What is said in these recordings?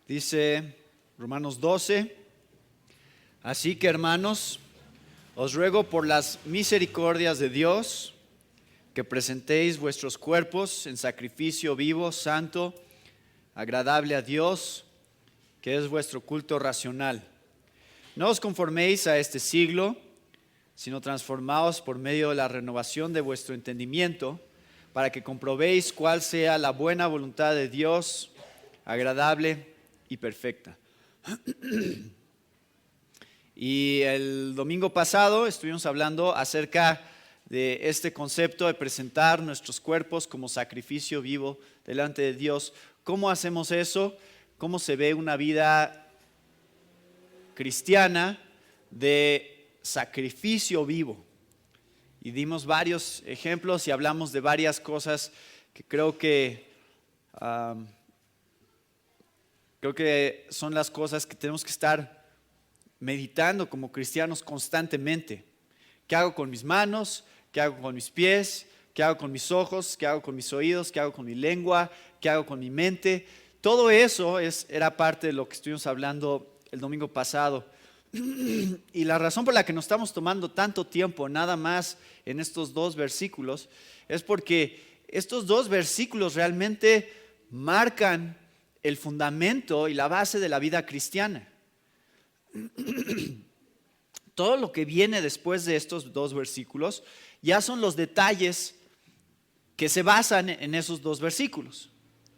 Dice Romanos 12, así que hermanos, os ruego por las misericordias de Dios que presentéis vuestros cuerpos en sacrificio vivo, santo, agradable a Dios, que es vuestro culto racional. No os conforméis a este siglo, sino transformaos por medio de la renovación de vuestro entendimiento, para que comprobéis cuál sea la buena voluntad de Dios, agradable y perfecta. Y el domingo pasado estuvimos hablando acerca de este concepto de presentar nuestros cuerpos como sacrificio vivo delante de Dios. ¿Cómo hacemos eso? ¿Cómo se ve una vida cristiana de sacrificio vivo? Y dimos varios ejemplos y hablamos de varias cosas que creo que son las cosas que tenemos que estar meditando como cristianos constantemente. ¿Qué hago con mis manos? ¿Qué hago con mis pies? ¿Qué hago con mis ojos? ¿Qué hago con mis oídos? ¿Qué hago con mi lengua? ¿Qué hago con mi mente? Todo eso era parte de lo que estuvimos hablando el domingo pasado. Y la razón por la que nos estamos tomando tanto tiempo nada más en estos dos versículos es porque estos dos versículos realmente marcan el fundamento y la base de la vida cristiana. Todo lo que viene después de estos dos versículos ya son los detalles que se basan en esos dos versículos.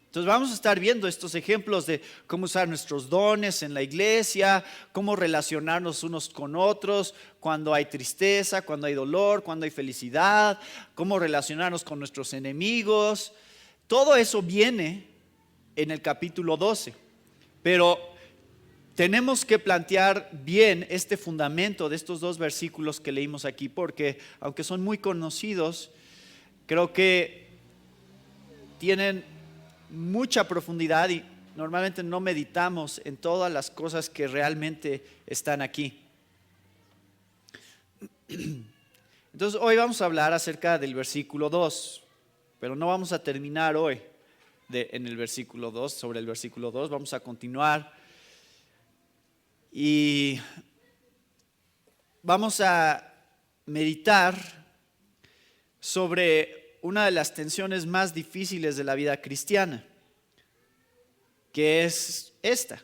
Entonces vamos a estar viendo estos ejemplos de cómo usar nuestros dones en la iglesia, cómo relacionarnos unos con otros, cuando hay tristeza, cuando hay dolor, cuando hay felicidad, cómo relacionarnos con nuestros enemigos. Todo eso viene en el capítulo 12, pero tenemos que plantear bien este fundamento de estos dos versículos que leímos aquí, porque aunque son muy conocidos, creo que tienen mucha profundidad y normalmente no meditamos en todas las cosas que realmente están aquí. Entonces hoy vamos a hablar acerca del versículo 2, pero no vamos a terminar hoy en el versículo 2, sobre el versículo 2, vamos a continuar y vamos a meditar sobre una de las tensiones más difíciles de la vida cristiana, que es esta: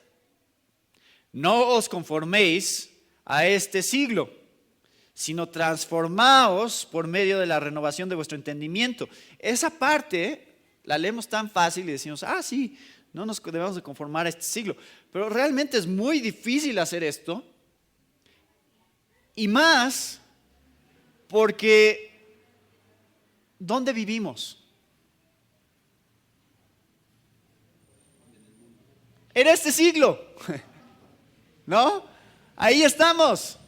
no os conforméis a este siglo, sino transformaos por medio de la renovación de vuestro entendimiento. Esa parte la leemos tan fácil y decimos, sí, no nos debemos de conformar a este siglo, pero realmente es muy difícil hacer esto, y más porque ¿dónde vivimos? En este siglo, ¿no? Ahí estamos.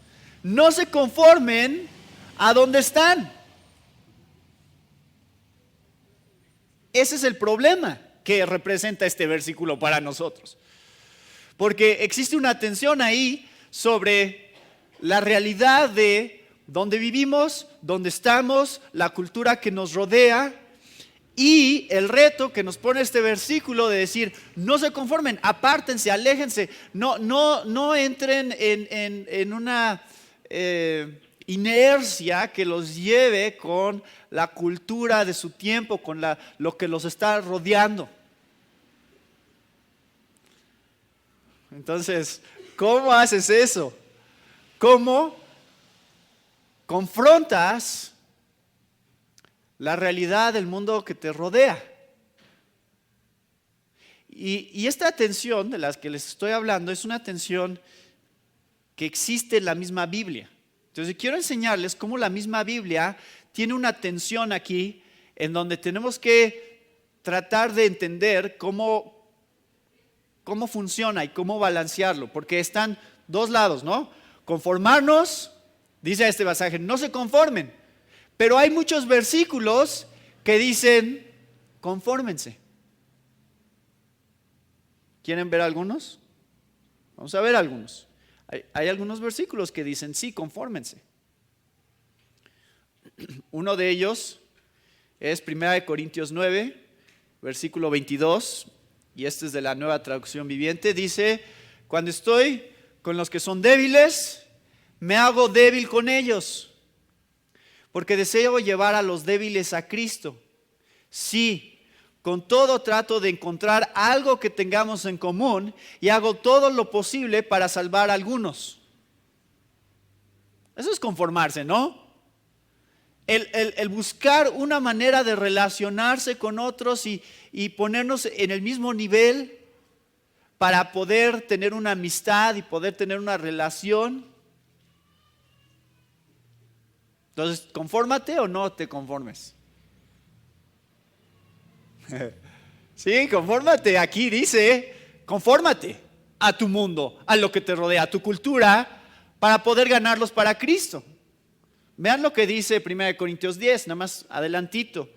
No se conformen a donde están. Ese es el problema que representa este versículo para nosotros. Porque existe una tensión ahí sobre la realidad de dónde vivimos, dónde estamos, la cultura que nos rodea y el reto que nos pone este versículo de decir, no se conformen, apártense, aléjense, no entren en una inercia que los lleve con la cultura de su tiempo, con lo que los está rodeando. Entonces, ¿cómo haces eso? ¿Cómo confrontas la realidad del mundo que te rodea? Y esta tensión de las que les estoy hablando es una tensión que existe en la misma Biblia. Entonces quiero enseñarles cómo la misma Biblia tiene una tensión aquí en donde tenemos que tratar de entender cómo funciona y cómo balancearlo, porque están dos lados, ¿no? Conformarnos, dice este pasaje, no se conformen, pero hay muchos versículos que dicen, confórmense. ¿Quieren ver algunos? Vamos a ver algunos. Hay algunos versículos que dicen, sí, confórmense. Uno de ellos es 1 Corintios 9, versículo 22. y este es de la Nueva Traducción Viviente, dice: cuando estoy con los que son débiles, me hago débil con ellos, porque deseo llevar a los débiles a Cristo. Sí, con todo trato de encontrar algo que tengamos en común y hago todo lo posible para salvar a algunos. Eso es conformarse, ¿no? El buscar una manera de relacionarse con otros y ponernos en el mismo nivel para poder tener una amistad y poder tener una relación. Entonces, ¿confórmate o no te conformes? Sí, confórmate. Aquí dice, confórmate a tu mundo, a lo que te rodea, a tu cultura, para poder ganarlos para Cristo. Vean lo que dice 1 Corintios 10, nada más adelantito.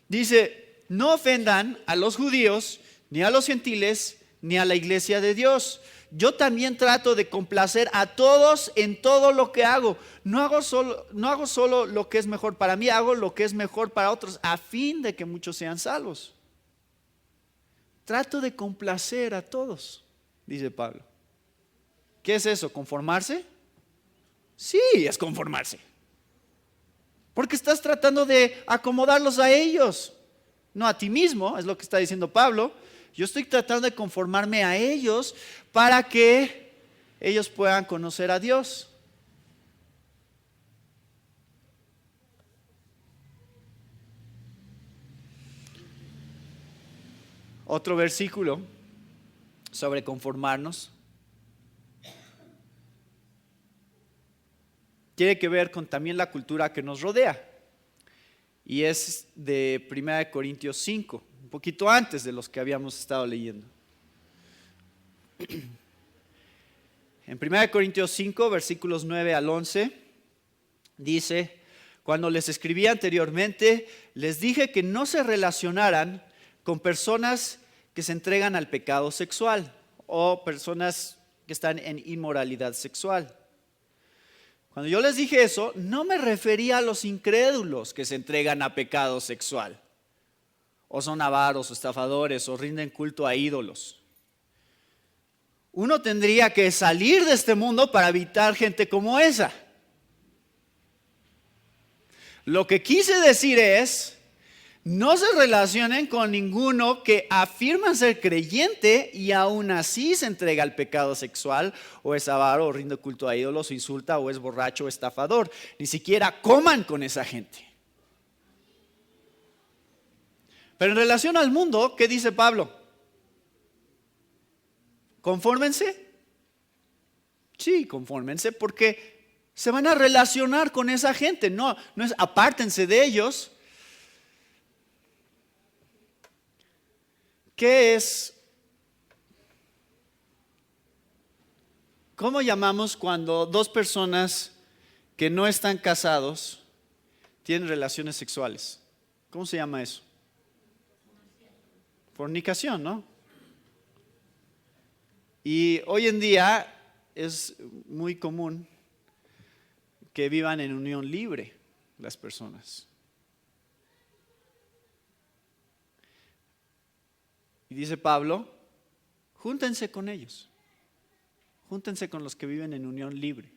Dice: no ofendan a los judíos, ni a los gentiles, ni a la iglesia de Dios. Yo también trato de complacer a todos en todo lo que hago. No hago solo lo que es mejor para mí, hago lo que es mejor para otros, a fin de que muchos sean salvos. Trato de complacer a todos, dice Pablo. ¿Qué es eso? ¿Conformarse? Sí, es conformarse. Porque estás tratando de acomodarlos a ellos, no a ti mismo, es lo que está diciendo Pablo. Yo estoy tratando de conformarme a ellos para que ellos puedan conocer a Dios. Otro versículo sobre conformarnos tiene que ver con también la cultura que nos rodea. Y es de 1 Corintios 5, un poquito antes de los que habíamos estado leyendo. En 1 Corintios 5, versículos 9 al 11, dice: cuando les escribí anteriormente, les dije que no se relacionaran con personas que se entregan al pecado sexual o personas que están en inmoralidad sexual. Cuando yo les dije eso, no me refería a los incrédulos que se entregan a pecado sexual, o son avaros, o estafadores, o rinden culto a ídolos. Uno tendría que salir de este mundo para evitar gente como esa. Lo que quise decir es: no se relacionen con ninguno que afirma ser creyente y aún así se entrega al pecado sexual, o es avaro, o rinde culto a ídolos, o insulta, o es borracho, o estafador. Ni siquiera coman con esa gente. Pero en relación al mundo, ¿qué dice Pablo? ¿Confórmense? Sí, confórmense, porque se van a relacionar con esa gente. No es apártense de ellos. ¿Qué es? ¿Cómo llamamos cuando dos personas que no están casados tienen relaciones sexuales? ¿Cómo se llama eso? Fornicación, ¿no? Y hoy en día es muy común que vivan en unión libre las personas. Y dice Pablo: júntense con ellos. Júntense con los que viven en unión libre.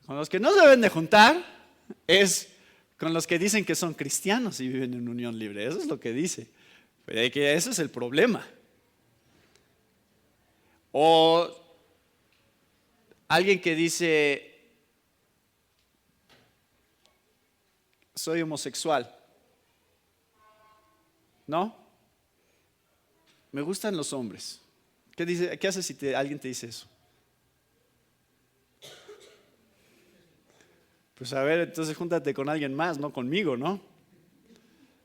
Con los que no se deben de juntar es con los que dicen que son cristianos y viven en unión libre. Eso es lo que dice. Pero que ese es el problema. O alguien que dice: soy homosexual. ¿No? Me gustan los hombres. ¿Qué haces si alguien te dice eso? Pues a ver, entonces júntate con alguien más, no conmigo, ¿no?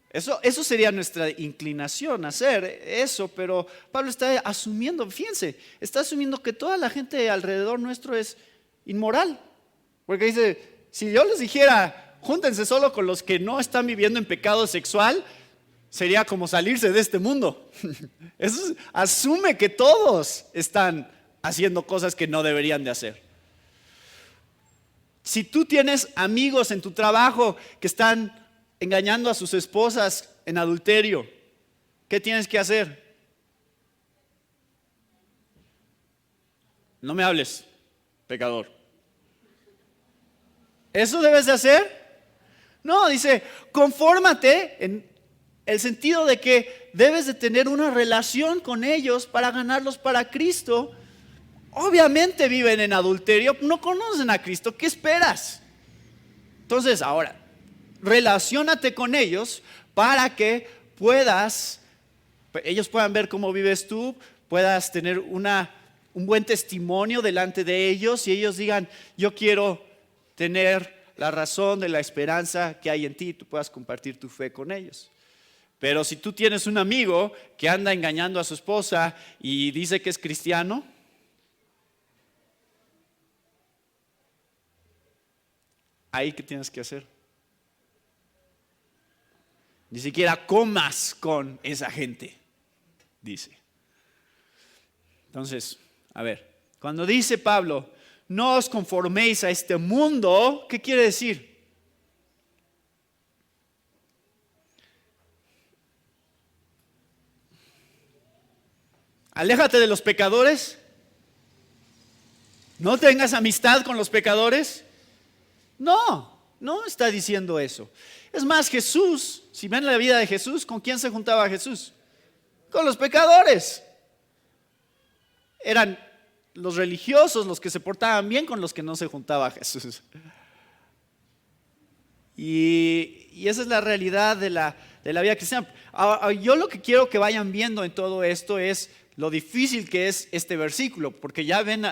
Eso sería nuestra inclinación, hacer eso, pero Pablo está asumiendo, fíjense, está asumiendo que toda la gente alrededor nuestro es inmoral. Porque dice: si yo les dijera, júntense solo con los que no están viviendo en pecado sexual, sería como salirse de este mundo. Eso asume que todos están haciendo cosas que no deberían de hacer. Si tú tienes amigos en tu trabajo que están engañando a sus esposas en adulterio, ¿qué tienes que hacer? No me hables, pecador. ¿Eso debes de hacer? No, dice, confórmate en el sentido de que debes de tener una relación con ellos para ganarlos para Cristo. Obviamente viven en adulterio, no conocen a Cristo, ¿qué esperas? Entonces ahora, relaciónate con ellos para que ellos puedan ver cómo vives tú, puedas tener un buen testimonio delante de ellos y ellos digan, yo quiero tener la razón de la esperanza que hay en ti y tú puedas compartir tu fe con ellos. Pero si tú tienes un amigo que anda engañando a su esposa y dice que es cristiano, ¿ahí qué tienes que hacer? Ni siquiera comas con esa gente, dice. Entonces, a ver, cuando dice Pablo, no os conforméis a este mundo, ¿qué quiere decir? Aléjate de los pecadores. No tengas amistad con los pecadores. No está diciendo eso. Es más, Jesús, si ven la vida de Jesús, ¿con quién se juntaba Jesús? Con los pecadores. Eran los religiosos los que se portaban bien con los que no se juntaba Jesús. Y esa es la realidad de la vida cristiana. Ahora, yo lo que quiero que vayan viendo en todo esto es lo difícil que es este versículo, porque ya ven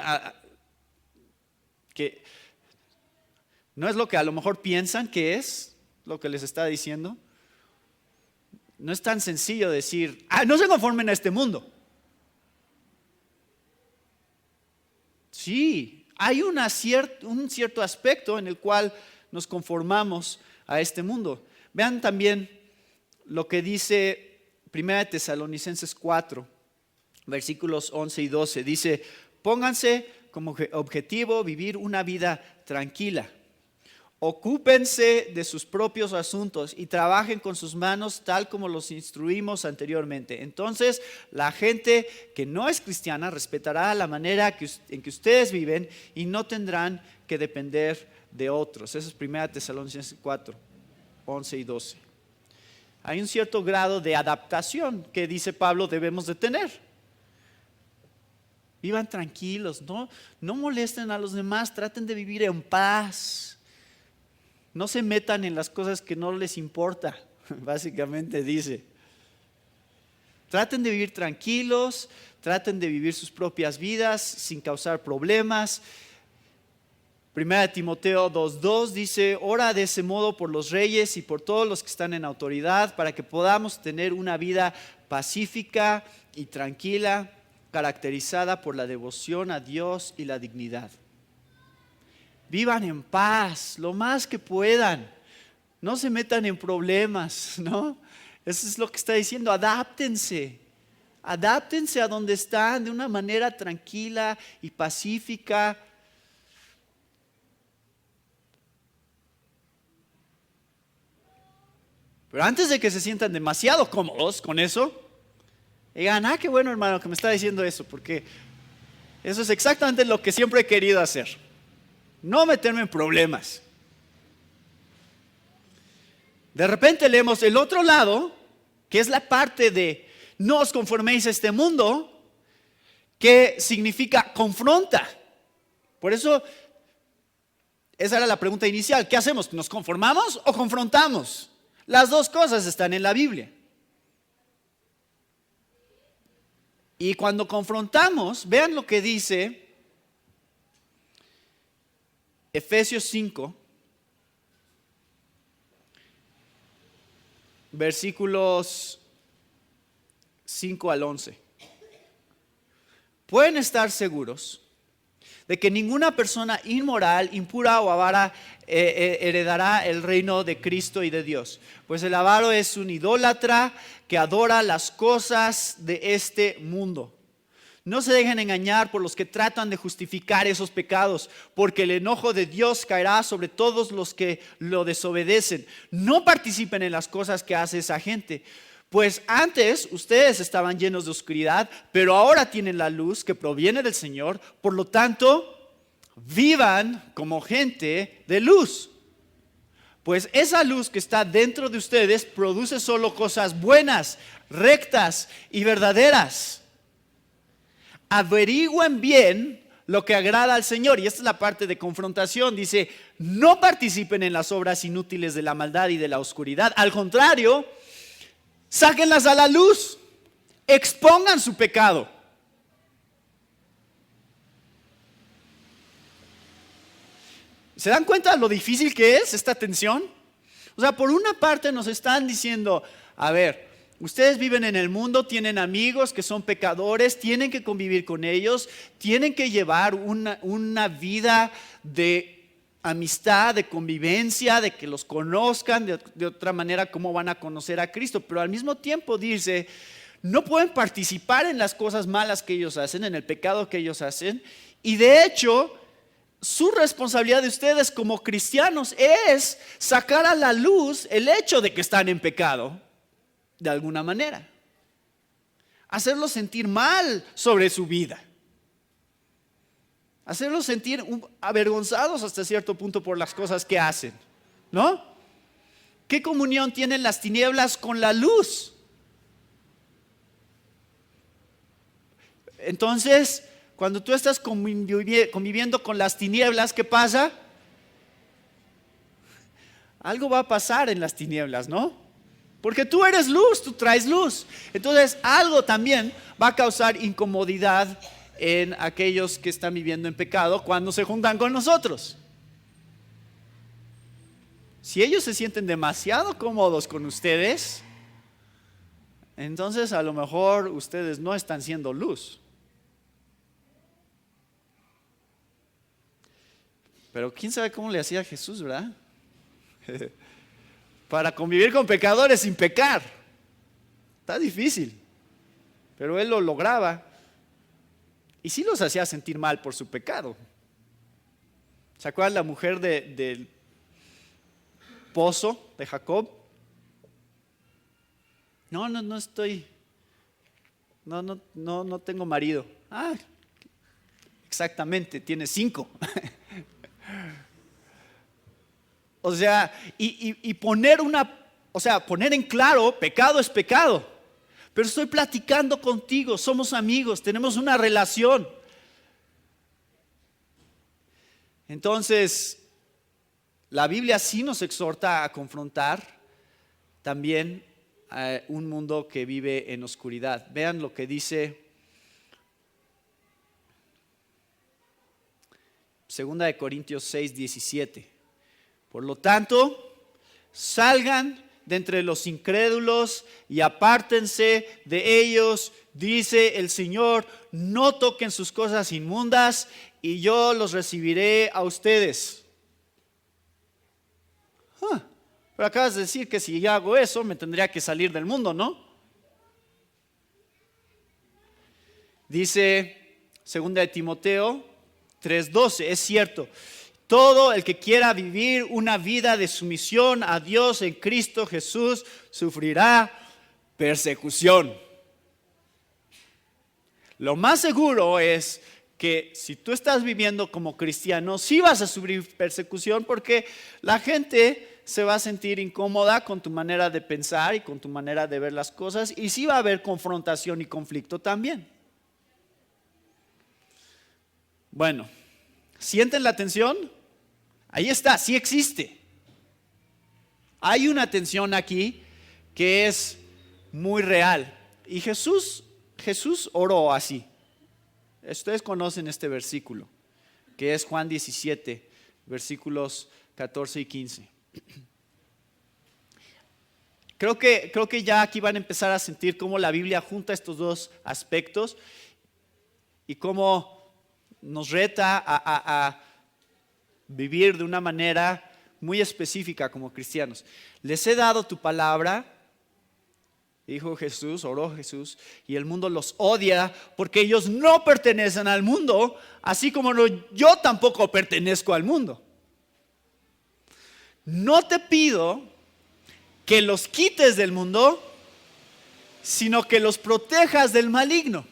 que no es lo que a lo mejor piensan que es lo que les está diciendo. No es tan sencillo decir, no se conformen a este mundo. Sí, hay un cierto aspecto en el cual nos conformamos a este mundo. Vean también lo que dice 1 Tesalonicenses 4, versículos 11 y 12. Dice, pónganse como objetivo vivir una vida tranquila. Ocúpense de sus propios asuntos y trabajen con sus manos tal como los instruimos anteriormente. Entonces la gente que no es cristiana respetará la manera en que ustedes viven y no tendrán que depender de otros. Eso es 1 Tesalonicenses 4, 11 y 12. Hay un cierto grado de adaptación que dice Pablo debemos de tener. Vivan tranquilos, no molesten a los demás, traten de vivir en paz. No se metan en las cosas que no les importa, básicamente dice. Traten de vivir tranquilos, traten de vivir sus propias vidas sin causar problemas. 1 Timoteo 2:2 dice, ora de ese modo por los reyes y por todos los que están en autoridad, para que podamos tener una vida pacífica y tranquila, caracterizada por la devoción a Dios y la dignidad. Vivan en paz lo más que puedan. No se metan en problemas, ¿no? Eso es lo que está diciendo. Adáptense a donde están de una manera tranquila y pacífica. Pero antes de que se sientan demasiado cómodos con eso, digan, qué bueno hermano que me está diciendo eso, porque eso es exactamente lo que siempre he querido hacer. No meterme en problemas. De repente leemos el otro lado, que es la parte de no os conforméis a este mundo, que significa confronta. Por eso, esa era la pregunta inicial. ¿Qué hacemos? ¿Nos conformamos o confrontamos? Las dos cosas están en la Biblia. Y cuando confrontamos, vean lo que dice Efesios 5, versículos 5 al 11. Pueden estar seguros de que ninguna persona inmoral, impura o avara heredará el reino de Cristo y de Dios. Pues el avaro es un idólatra que adora las cosas de este mundo. No se dejen engañar por los que tratan de justificar esos pecados, porque el enojo de Dios caerá sobre todos los que lo desobedecen. No participen en las cosas que hace esa gente, pues antes ustedes estaban llenos de oscuridad, pero ahora tienen la luz que proviene del Señor. Por lo tanto, vivan como gente de luz. Pues esa luz que está dentro de ustedes produce solo cosas buenas, rectas y verdaderas. Averigüen bien lo que agrada al Señor. Y esta es la parte de confrontación. Dice, no participen en las obras inútiles de la maldad y de la oscuridad. Al contrario, sáquenlas a la luz. Expongan su pecado. ¿Se dan cuenta de lo difícil que es esta tensión? O sea, por una parte nos están diciendo, a ver, ustedes viven en el mundo, tienen amigos que son pecadores, tienen que convivir con ellos, tienen que llevar una vida de amistad, de convivencia, de que los conozcan, de otra manera cómo van a conocer a Cristo. Pero al mismo tiempo dice, no pueden participar en las cosas malas que ellos hacen, en el pecado que ellos hacen. Y de hecho, su responsabilidad de ustedes como cristianos es sacar a la luz el hecho de que están en pecado, de alguna manera. Hacerlos sentir mal sobre su vida. Hacerlos sentir avergonzados hasta cierto punto por las cosas que hacen, ¿no? ¿Qué comunión tienen las tinieblas con la luz? Entonces, cuando tú estás conviviendo con las tinieblas, ¿qué pasa? Algo va a pasar en las tinieblas, ¿no? Porque tú eres luz, tú traes luz. Entonces, algo también va a causar incomodidad en aquellos que están viviendo en pecado cuando se juntan con nosotros. Si ellos se sienten demasiado cómodos con ustedes, entonces a lo mejor ustedes no están siendo luz. Pero quién sabe cómo le hacía Jesús, ¿verdad? Para convivir con pecadores sin pecar. Está difícil. Pero él lo lograba. Y sí los hacía sentir mal por su pecado. ¿Se acuerdan la mujer del pozo de Jacob? No estoy. No tengo marido. Ah, exactamente, tiene 5. O sea, y poner poner en claro, pecado es pecado. Pero estoy platicando contigo, somos amigos, tenemos una relación. Entonces, la Biblia sí nos exhorta a confrontar también a un mundo que vive en oscuridad. Vean lo que dice 2 Corintios 6, 17. Por lo tanto, salgan de entre los incrédulos y apártense de ellos, dice el Señor, no toquen sus cosas inmundas y yo los recibiré a ustedes. Pero acabas de decir que si hago eso me tendría que salir del mundo, ¿no? Dice 2 Timoteo 3:12, es cierto. Todo el que quiera vivir una vida de sumisión a Dios en Cristo Jesús sufrirá persecución. Lo más seguro es que si tú estás viviendo como cristiano, sí vas a sufrir persecución porque la gente se va a sentir incómoda con tu manera de pensar y con tu manera de ver las cosas y sí va a haber confrontación y conflicto también. Bueno, ¿sienten la tensión? Ahí está, sí existe. Hay una tensión aquí que es muy real. Y Jesús oró así. Ustedes conocen este versículo, que es Juan 17, versículos 14 y 15. Creo que ya aquí van a empezar a sentir cómo la Biblia junta estos dos aspectos y cómo nos reta a vivir de una manera muy específica como cristianos. Les he dado tu palabra dijo Jesús, oró Jesús, y el mundo los odia porque ellos no pertenecen al mundo, así como yo tampoco pertenezco al mundo. No te pido que los quites del mundo, sino que los protejas del maligno.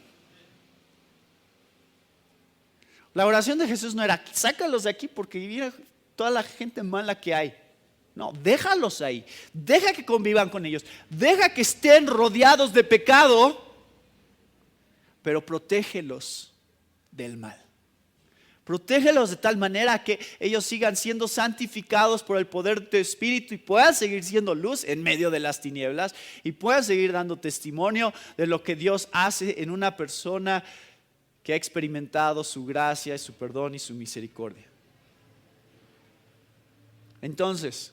La oración de Jesús no era, sácalos de aquí porque mira toda la gente mala que hay. No, déjalos ahí, deja que convivan con ellos, deja que estén rodeados de pecado, pero protégelos del mal. Protégelos de tal manera que ellos sigan siendo santificados por el poder de tu Espíritu y puedan seguir siendo luz en medio de las tinieblas y puedan seguir dando testimonio de lo que Dios hace en una persona que ha experimentado su gracia, su perdón y su misericordia. Entonces,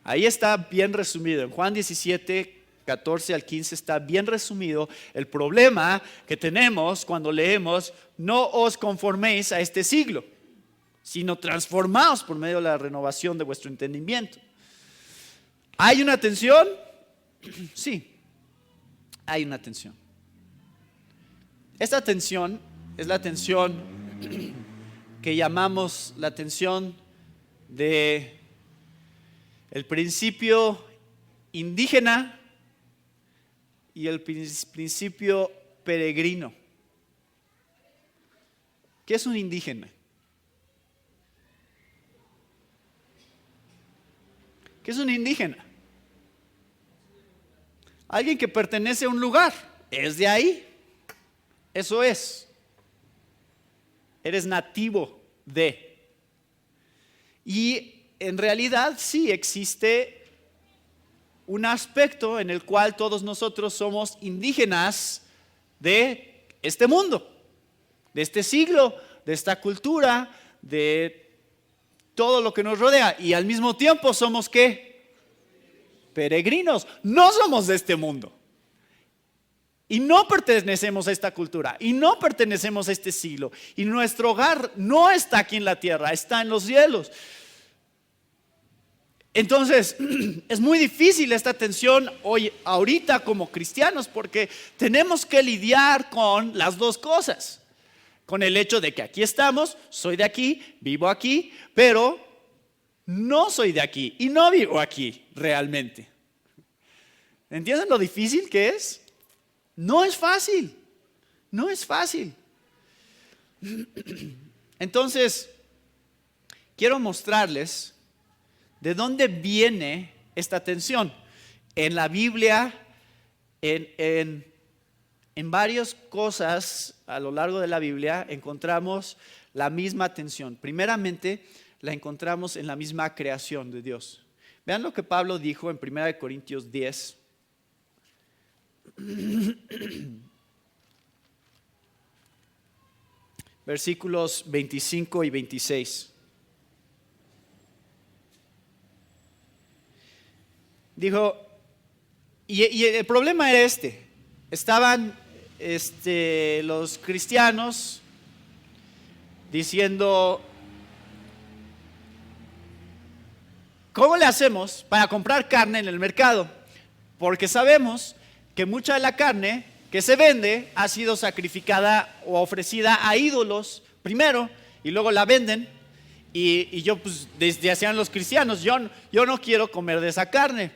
ahí está bien resumido. En Juan 17, 14 al 15 está bien resumido el problema que tenemos cuando leemos: no os conforméis a este siglo, sino transformaos por medio de la renovación de vuestro entendimiento. ¿Hay una tensión? Sí, hay una tensión. Esta tensión es la tensión que llamamos la tensión de el principio indígena y el principio peregrino. ¿Qué es un indígena? ¿Qué es un indígena? Alguien que pertenece a un lugar, es de ahí. Eso es. Eres nativo de. Y en realidad sí existe un aspecto en el cual todos nosotros somos indígenas de este mundo, de este siglo, de esta cultura, de todo lo que nos rodea. Y al mismo tiempo somos ¿qué? Peregrinos. No somos de este mundo. Y no pertenecemos a esta cultura. Y no pertenecemos a este siglo. Y nuestro hogar no está aquí en la tierra, está en los cielos. Entonces, es muy difícil esta tensión hoy, ahorita como cristianos, porque tenemos que lidiar con las dos cosas. Con el hecho de que aquí estamos, soy de aquí, vivo aquí, pero no soy de aquí y no vivo aquí realmente. ¿Entienden lo difícil que es? No es fácil, no es fácil. Entonces, quiero mostrarles ¿de dónde viene esta tensión? En la Biblia, en varias cosas a lo largo de la Biblia encontramos la misma tensión. Primeramente, la encontramos en la misma creación de Dios. Vean lo que Pablo dijo en 1 Corintios 10. Versículos 25 y 26. Dijo, y el problema era este. Estaban los cristianos diciendo, ¿cómo le hacemos para comprar carne en el mercado? Porque sabemos que mucha de la carne que se vende ha sido sacrificada o ofrecida a ídolos primero y luego la venden. Y yo, pues, desde hacían los cristianos, yo no quiero comer de esa carne,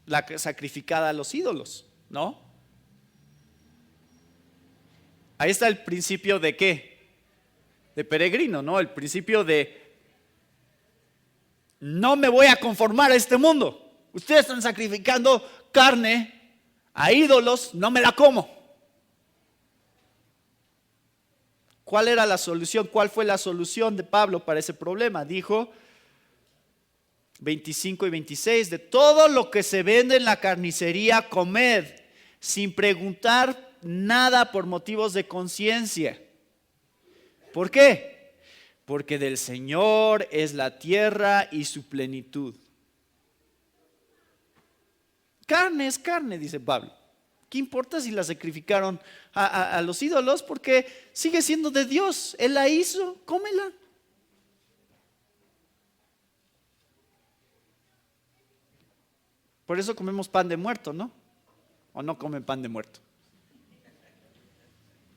la sacrificada a los ídolos, ¿no? Ahí está el principio de ¿qué? De peregrino, ¿no? El principio de no me voy a conformar a este mundo. Ustedes están sacrificando carne a ídolos, no me la como. ¿Cuál era la solución? ¿Cuál fue la solución de Pablo para ese problema? Dijo 25 y 26, de todo lo que se vende en la carnicería, comed, sin preguntar nada por motivos de conciencia. ¿Por qué? Porque del Señor es la tierra y su plenitud. Carne es carne, dice Pablo. ¿Qué importa si la sacrificaron a los ídolos? Porque sigue siendo de Dios. Él la hizo, cómela. Por eso comemos pan de muerto, ¿no? o no comen pan de muerto?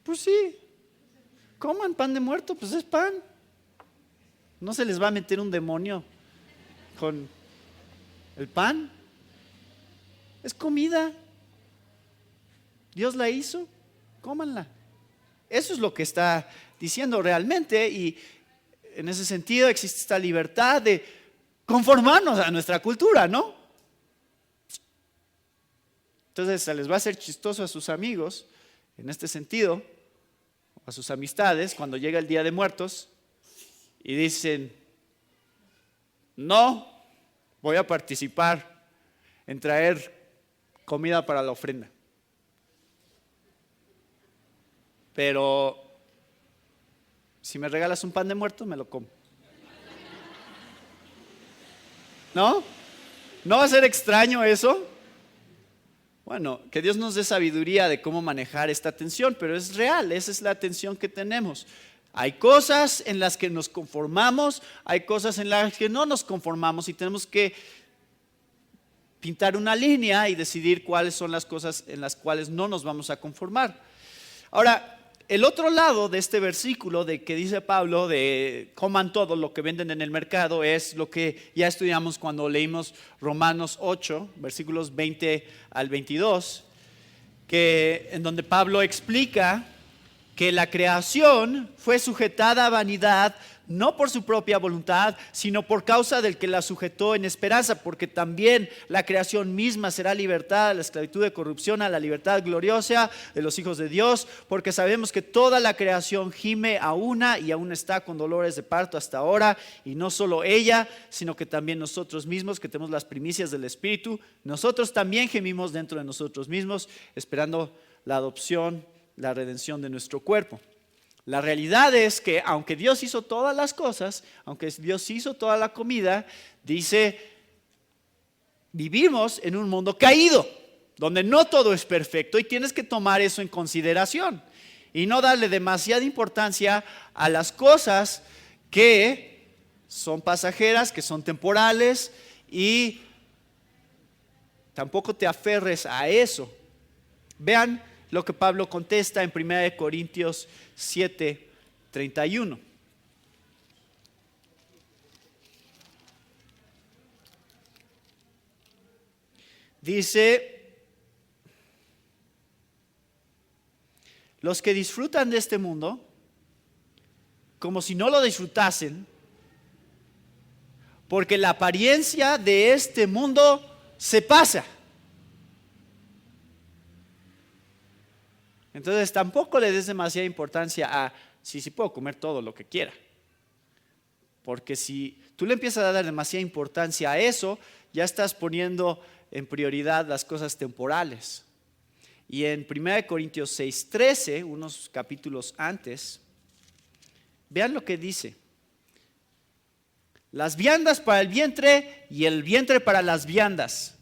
Pues sí, coman pan de muerto, pues es pan. No se les va a meter un demonio con el pan. Es comida. Dios la hizo, cómanla. Eso es lo que está diciendo realmente, y en ese sentido existe esta libertad de conformarnos a nuestra cultura, ¿no? Entonces se les va a hacer chistoso a sus amigos, en este sentido, a sus amistades, cuando llega el Día de Muertos y dicen, no voy a participar en traer comida para la ofrenda. Pero si me regalas un pan de muerto, me lo como. ¿No? ¿No va a ser extraño eso? Bueno, que Dios nos dé sabiduría de cómo manejar esta tensión, pero es real, esa es la tensión que tenemos. Hay cosas en las que nos conformamos, hay cosas en las que no nos conformamos y tenemos que pintar una línea y decidir cuáles son las cosas en las cuales no nos vamos a conformar. Ahora, el otro lado de este versículo de que dice Pablo de coman todo lo que venden en el mercado es lo que ya estudiamos cuando leímos Romanos 8, versículos 20 al 22, en donde Pablo explica que la creación fue sujetada a vanidad no por su propia voluntad, sino por causa del que la sujetó en esperanza, porque también la creación misma será libertada de la esclavitud de corrupción a la libertad gloriosa de los hijos de Dios, porque sabemos que toda la creación gime a una y aún está con dolores de parto hasta ahora, y no solo ella, sino que también nosotros mismos que tenemos las primicias del Espíritu, nosotros también gemimos dentro de nosotros mismos, esperando la adopción, la redención de nuestro cuerpo. La realidad es que aunque Dios hizo todas las cosas, aunque Dios hizo toda la comida, dice, vivimos en un mundo caído, donde no todo es perfecto y tienes que tomar eso en consideración y no darle demasiada importancia a las cosas que son pasajeras, que son temporales, y tampoco te aferres a eso. Vean lo que Pablo contesta en 1 Corintios 7:31. Dice, los que disfrutan de este mundo, como si no lo disfrutasen, porque la apariencia de este mundo se pasa. Entonces tampoco le des demasiada importancia a si puedo comer todo lo que quiera. Porque si tú le empiezas a dar demasiada importancia a eso, ya estás poniendo en prioridad las cosas temporales. Y en 1 Corintios 6:13, unos capítulos antes, vean lo que dice. Las viandas para el vientre y el vientre para las viandas.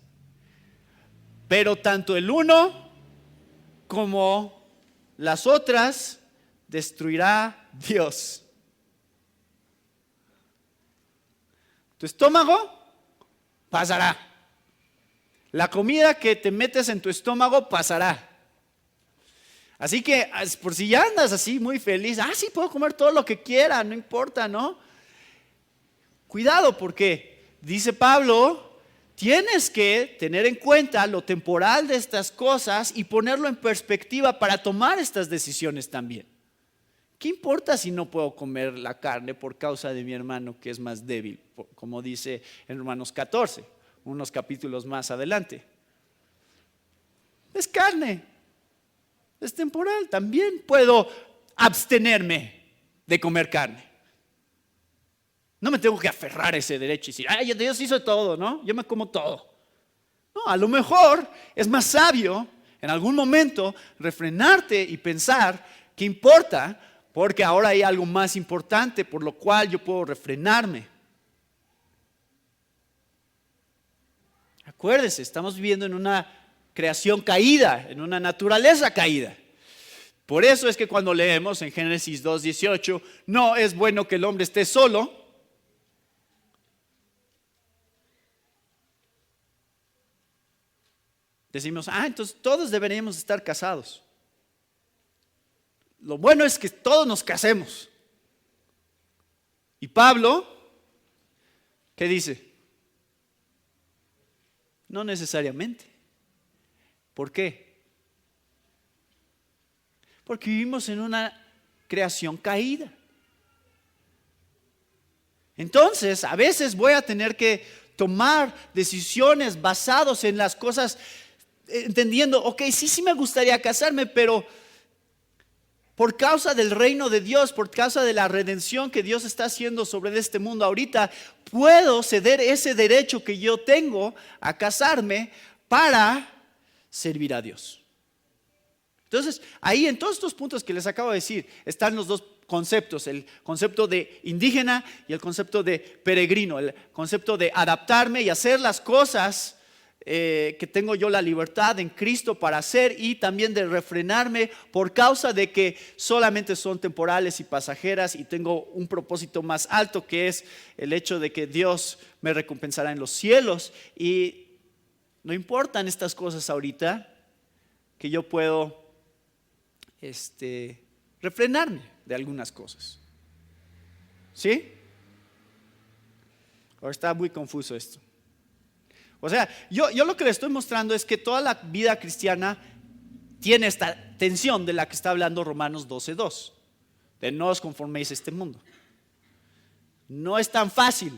Pero tanto el uno como las otras destruirá Dios. Tu estómago pasará. La comida que te metes en tu estómago pasará. Así que por si ya andas así muy feliz, sí puedo comer todo lo que quiera, no importa, ¿no? Cuidado, porque dice Pablo, tienes que tener en cuenta lo temporal de estas cosas y ponerlo en perspectiva para tomar estas decisiones también. ¿Qué importa si no puedo comer la carne por causa de mi hermano que es más débil? Como dice en Romanos 14, unos capítulos más adelante. Es carne, es temporal. También puedo abstenerme de comer carne. No me tengo que aferrar a ese derecho y decir, Dios hizo todo, ¿no? Yo me como todo. No, a lo mejor es más sabio en algún momento refrenarte y pensar qué importa, porque ahora hay algo más importante por lo cual yo puedo refrenarme. Acuérdese, estamos viviendo en una creación caída, en una naturaleza caída. Por eso es que cuando leemos en Génesis 2:18, no es bueno que el hombre esté solo. decimos, entonces todos deberíamos estar casados. Lo bueno es que todos nos casemos. Y Pablo, ¿qué dice? No necesariamente. ¿Por qué? Porque vivimos en una creación caída. Entonces, a veces voy a tener que tomar decisiones basadas en las cosas, entendiendo, ok, sí me gustaría casarme, pero por causa del reino de Dios, por causa de la redención que Dios está haciendo sobre este mundo ahorita, puedo ceder ese derecho que yo tengo a casarme para servir a Dios. Entonces, ahí en todos estos puntos que les acabo de decir, están los dos conceptos, el concepto de indígena y el concepto de peregrino, el concepto de adaptarme y hacer las cosas que tengo yo la libertad en Cristo para hacer, y también de refrenarme por causa de que solamente son temporales y pasajeras y tengo un propósito más alto, que es el hecho de que Dios me recompensará en los cielos. Y no importan estas cosas ahorita, que yo puedo refrenarme de algunas cosas. ¿Sí? Ahora está muy confuso esto. O sea, yo lo que le estoy mostrando es que toda la vida cristiana tiene esta tensión de la que está hablando Romanos 12:2, de no os conforméis a este mundo. No es tan fácil.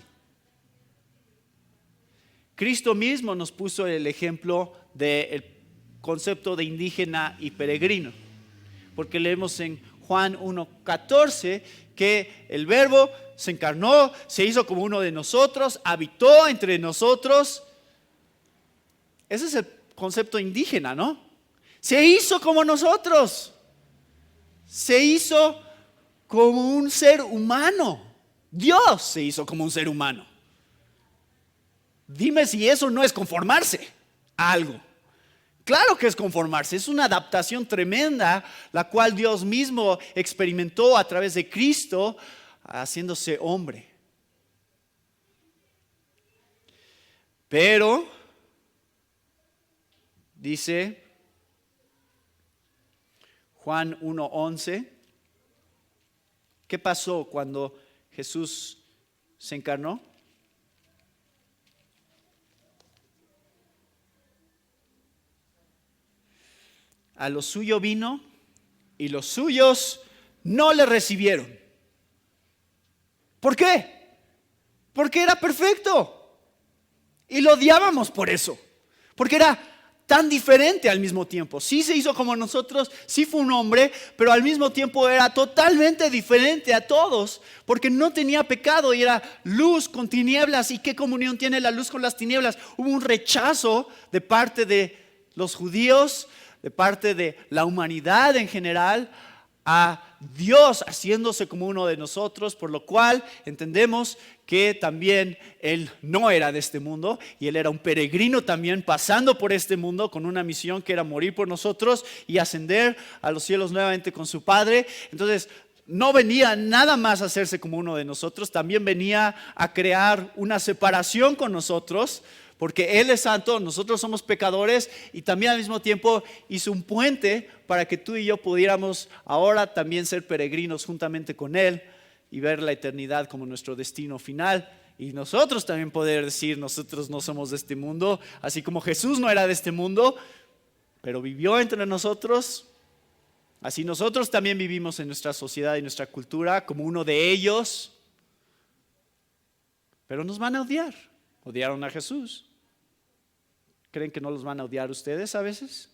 Cristo mismo nos puso el ejemplo del concepto de indígena y peregrino, porque leemos en Juan 1:14 que el Verbo se encarnó, se hizo como uno de nosotros, habitó entre nosotros. Ese es el concepto indígena, ¿no? Se hizo como nosotros. Se hizo como un ser humano. Dios se hizo como un ser humano. Dime si eso no es conformarse a algo. Claro que es conformarse, es una adaptación tremenda, la cual Dios mismo experimentó a través de Cristo, haciéndose hombre. Pero dice Juan 1:11, ¿qué pasó cuando Jesús se encarnó? A lo suyo vino y los suyos no le recibieron. ¿Por qué? Porque era perfecto y lo odiábamos por eso, porque era tan diferente al mismo tiempo. Sí se hizo como nosotros, sí fue un hombre, pero al mismo tiempo era totalmente diferente a todos, porque no tenía pecado y era luz con tinieblas. ¿Y qué comunión tiene la luz con las tinieblas? Hubo un rechazo de parte de los judíos, de parte de la humanidad en general, a Dios haciéndose como uno de nosotros, por lo cual entendemos que también Él no era de este mundo y Él era un peregrino también pasando por este mundo con una misión que era morir por nosotros y ascender a los cielos nuevamente con su Padre. Entonces no venía nada más a hacerse como uno de nosotros, también venía a crear una separación con nosotros, porque Él es santo, nosotros somos pecadores, y también al mismo tiempo hizo un puente para que tú y yo pudiéramos ahora también ser peregrinos juntamente con Él y ver la eternidad como nuestro destino final. Y nosotros también poder decir, nosotros no somos de este mundo, así como Jesús no era de este mundo, pero vivió entre nosotros. Así nosotros también vivimos en nuestra sociedad y nuestra cultura como uno de ellos, pero nos van a odiar. Odiaron a Jesús. ¿Creen que no los van a odiar ustedes a veces?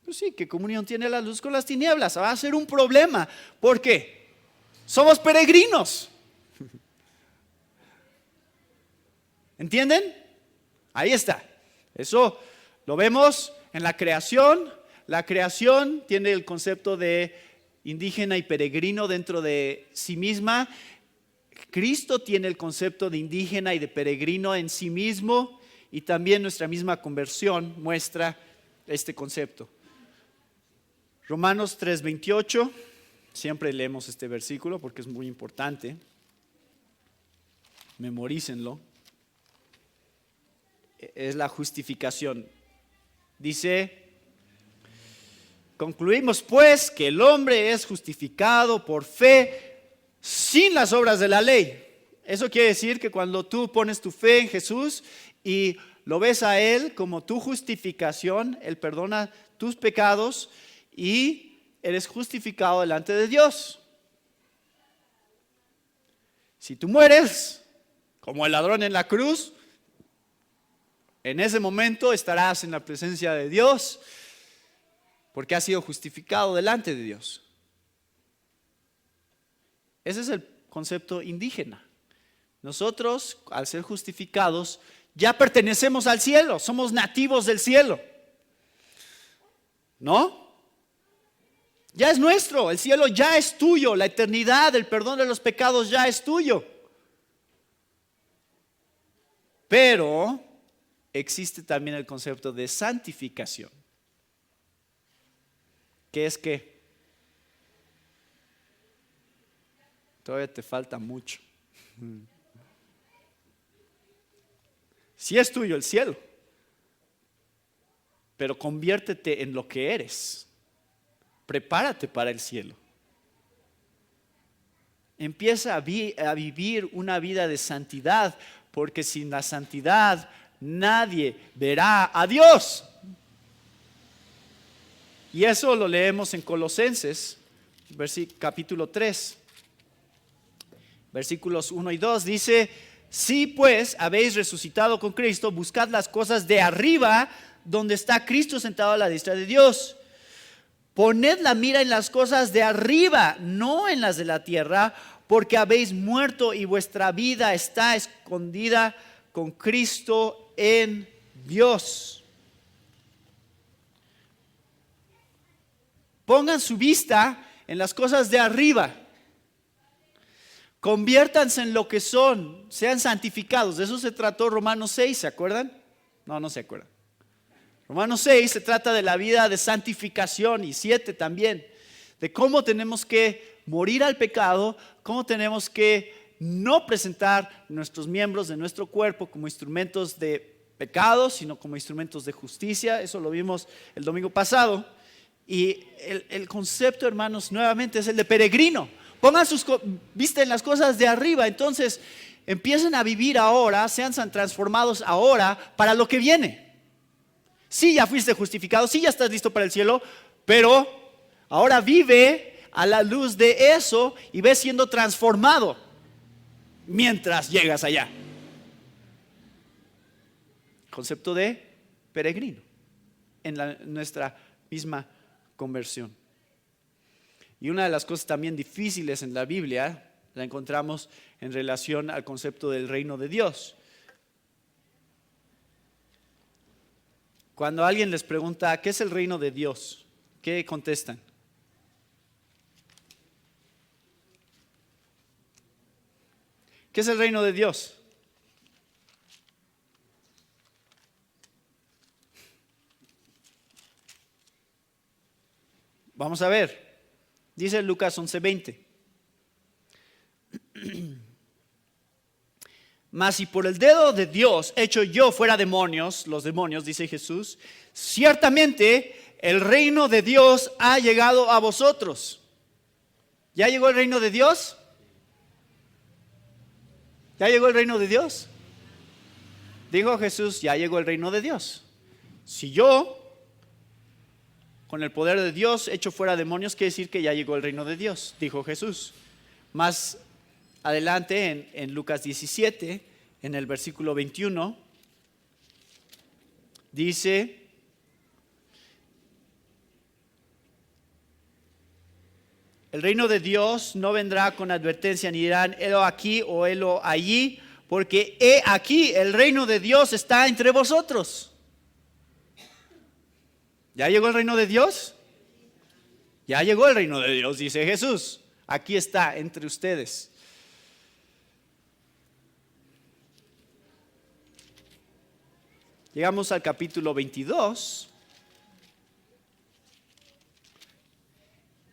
Pues sí, ¿qué comunión tiene la luz con las tinieblas? Va a ser un problema. ¿Por qué? Somos peregrinos. ¿Entienden? Ahí está. Eso lo vemos en la creación. La creación tiene el concepto de indígena y peregrino dentro de sí misma. Cristo tiene el concepto de indígena y de peregrino en sí mismo, y también nuestra misma conversión muestra este concepto. Romanos 3:28, siempre leemos este versículo porque es muy importante. Memorícenlo. Es la justificación. Dice, concluimos pues que el hombre es justificado por fe sin las obras de la ley. Eso quiere decir que cuando tú pones tu fe en Jesús y lo ves a Él como tu justificación, Él perdona tus pecados y eres justificado delante de Dios. Si tú mueres como el ladrón en la cruz, en ese momento estarás en la presencia de Dios porque has sido justificado delante de Dios. Ese es el concepto indígena. Nosotros, al ser justificados, ya pertenecemos al cielo, somos nativos del cielo. ¿No? Ya es nuestro, el cielo ya es tuyo, la eternidad, el perdón de los pecados ya es tuyo. Pero existe también el concepto de santificación. ¿Qué es qué? Todavía te falta mucho. Sí es tuyo el cielo, pero conviértete en lo que eres. Prepárate para el cielo. Empieza a vivir una vida de santidad, porque sin la santidad nadie verá a Dios. Y eso lo leemos en Colosenses, capítulo 3, versículos 1 y 2. Dice, si pues habéis resucitado con Cristo, buscad las cosas de arriba, donde está Cristo sentado a la diestra de Dios. Poned la mira en las cosas de arriba, no en las de la tierra, porque habéis muerto y vuestra vida está escondida con Cristo en Dios. Pongan su vista en las cosas de arriba. Conviértanse en lo que son, sean santificados. De eso se trató Romanos 6, ¿se acuerdan? No se acuerdan. Romanos 6 se trata de la vida de santificación y 7 también, de cómo tenemos que morir al pecado, cómo tenemos que no presentar nuestros miembros de nuestro cuerpo como instrumentos de pecado, sino como instrumentos de justicia. Eso lo vimos el domingo pasado. Y el concepto, hermanos, nuevamente es el de peregrino. Pongan sus vista en las cosas de arriba, entonces empiecen a vivir ahora, sean transformados ahora para lo que viene. Sí, ya fuiste justificado, sí, ya estás listo para el cielo, pero ahora vive a la luz de eso y ves siendo transformado mientras llegas allá. Concepto de peregrino en nuestra misma conversión. Y una de las cosas también difíciles en la Biblia la encontramos en relación al concepto del reino de Dios. Cuando alguien les pregunta, ¿qué es el reino de Dios? ¿Qué contestan? ¿Qué es el reino de Dios? Vamos a ver. Dice Lucas 11:20. Mas si por el dedo de Dios echo yo fuera demonios, los demonios, dice Jesús, ciertamente el reino de Dios ha llegado a vosotros. ¿Ya llegó el reino de Dios? ¿Ya llegó el reino de Dios? Dijo Jesús, ya llegó el reino de Dios. Si yo, con el poder de Dios, echo fuera demonios, quiere decir que ya llegó el reino de Dios, dijo Jesús. Más adelante en Lucas 17, en el versículo 21, dice, el reino de Dios no vendrá con advertencia, ni dirán, helo aquí o helo allí, porque he aquí el reino de Dios está entre vosotros. ¿Ya llegó el reino de Dios? Ya llegó el reino de Dios, dice Jesús. Aquí está entre ustedes. Llegamos al capítulo 22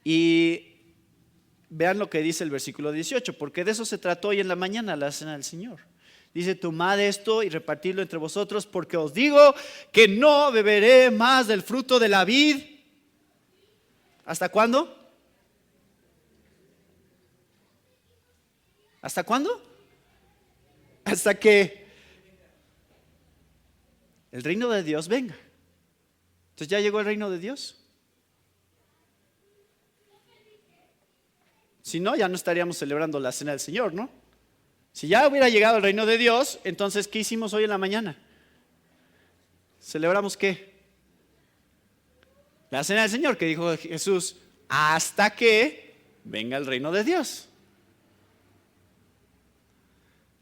y vean lo que dice el versículo 18, porque de eso se trató hoy en la mañana la cena del Señor. Dice, tomad esto y repartidlo entre vosotros, porque os digo que no beberé más del fruto de la vid. ¿Hasta cuándo? ¿Hasta cuándo? Hasta que el reino de Dios venga. Entonces, ¿ya llegó el reino de Dios? Si no, ya no estaríamos celebrando la cena del Señor, ¿no? Si ya hubiera llegado el reino de Dios, entonces, ¿qué hicimos hoy en la mañana? ¿Celebramos qué? La cena del Señor, que dijo Jesús, hasta que venga el reino de Dios.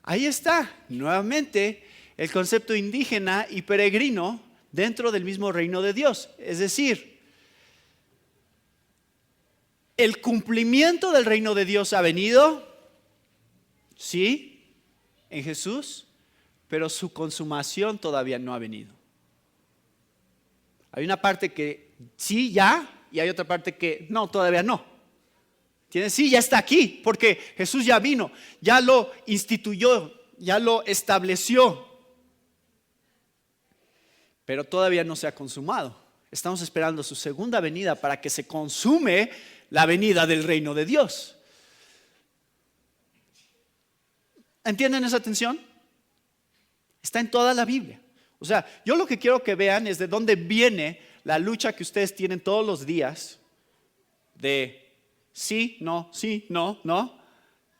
Ahí está, nuevamente, el concepto indígena y peregrino dentro del mismo reino de Dios. Es decir, el cumplimiento del reino de Dios ha venido, sí, en Jesús, pero su consumación todavía no ha venido. Hay una parte que sí, ya, y hay otra parte que no, todavía no. ¿Entiendes? Sí, ya está aquí, porque Jesús ya vino, ya lo instituyó, ya lo estableció, pero todavía no se ha consumado. Estamos esperando su segunda venida para que se consume la venida del reino de Dios. ¿Entienden esa tensión? Está en toda la Biblia. O sea, yo lo que quiero que vean es de dónde viene la lucha que ustedes tienen todos los días de sí, no, no.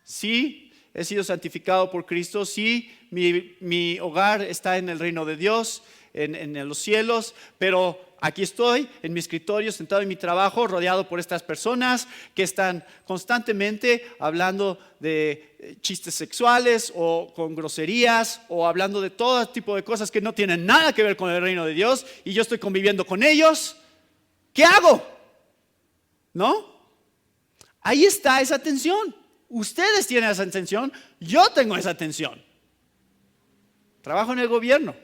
Sí, he sido santificado por Cristo. Sí, mi hogar está en el reino de Dios, en los cielos, pero aquí estoy en mi escritorio, sentado en mi trabajo, rodeado por estas personas que están constantemente hablando de chistes sexuales o con groserías o hablando de todo tipo de cosas que no tienen nada que ver con el reino de Dios, y yo estoy conviviendo con ellos. ¿Qué hago? ¿No? Ahí está esa tensión. Ustedes tienen esa tensión, yo tengo esa tensión. Trabajo en el gobierno.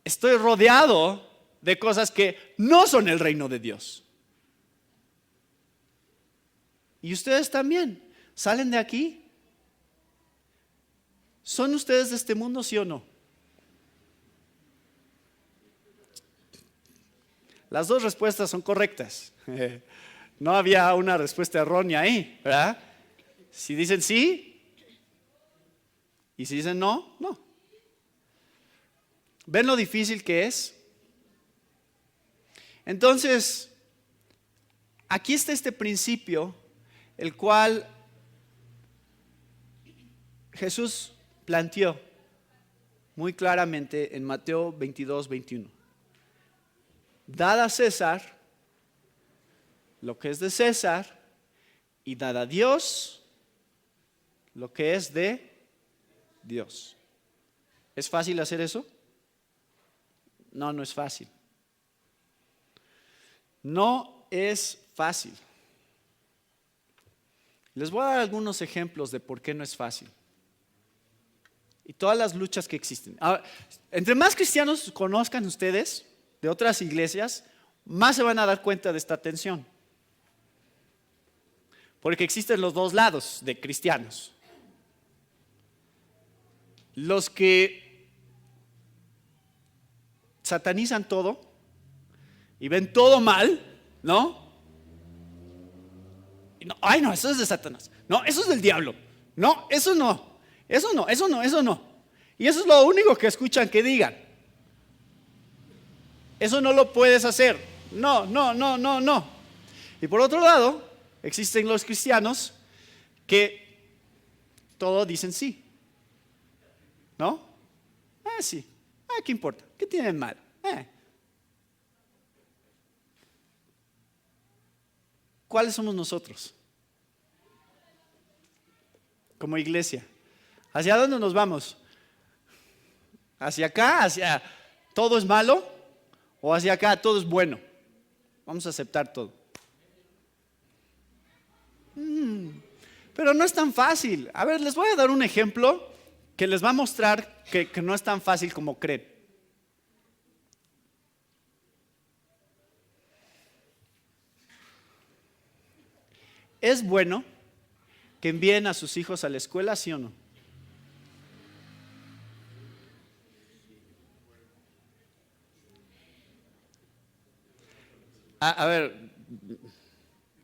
Estoy rodeado de cosas que no son el reino de Dios. Y ustedes también salen de aquí. ¿Son ustedes de este mundo, sí o no? Las dos respuestas son correctas. No había una respuesta errónea ahí, ¿verdad? Si dicen sí, y si dicen no, no. ¿Ven lo difícil que es? Entonces, aquí está este principio, el cual Jesús planteó muy claramente en Mateo 22, 21. Dad a César lo que es de César y dad a Dios lo que es de Dios. ¿Es fácil hacer eso? No, no es fácil. No es fácil. Les voy a dar algunos ejemplos de por qué no es fácil. Y todas las luchas que existen. Ahora, entre más cristianos conozcan ustedes de otras iglesias, más se van a dar cuenta de esta tensión. Porque existen los dos lados de cristianos. Los que satanizan todo y ven todo mal, ¿no? Ay, no, eso es de Satanás. No, eso es del diablo. No, eso no. Eso no, eso no, eso no. Y eso es lo único que escuchan que digan. Eso no lo puedes hacer. No, no, no, no, no. Y por otro lado, existen los cristianos que todo dicen sí. ¿No? Sí. ¿Qué importa? ¿Qué tienen mal? ¿Cuáles somos nosotros? Como iglesia. ¿Hacia dónde nos vamos? ¿Hacia acá? ¿Hacia todo es malo? ¿O hacia acá todo es bueno? Vamos a aceptar todo. Pero no es tan fácil. A ver, les voy a dar un ejemplo que les va a mostrar que no es tan fácil como creen. Es bueno que envíen a sus hijos a la escuela, sí o no? A ver,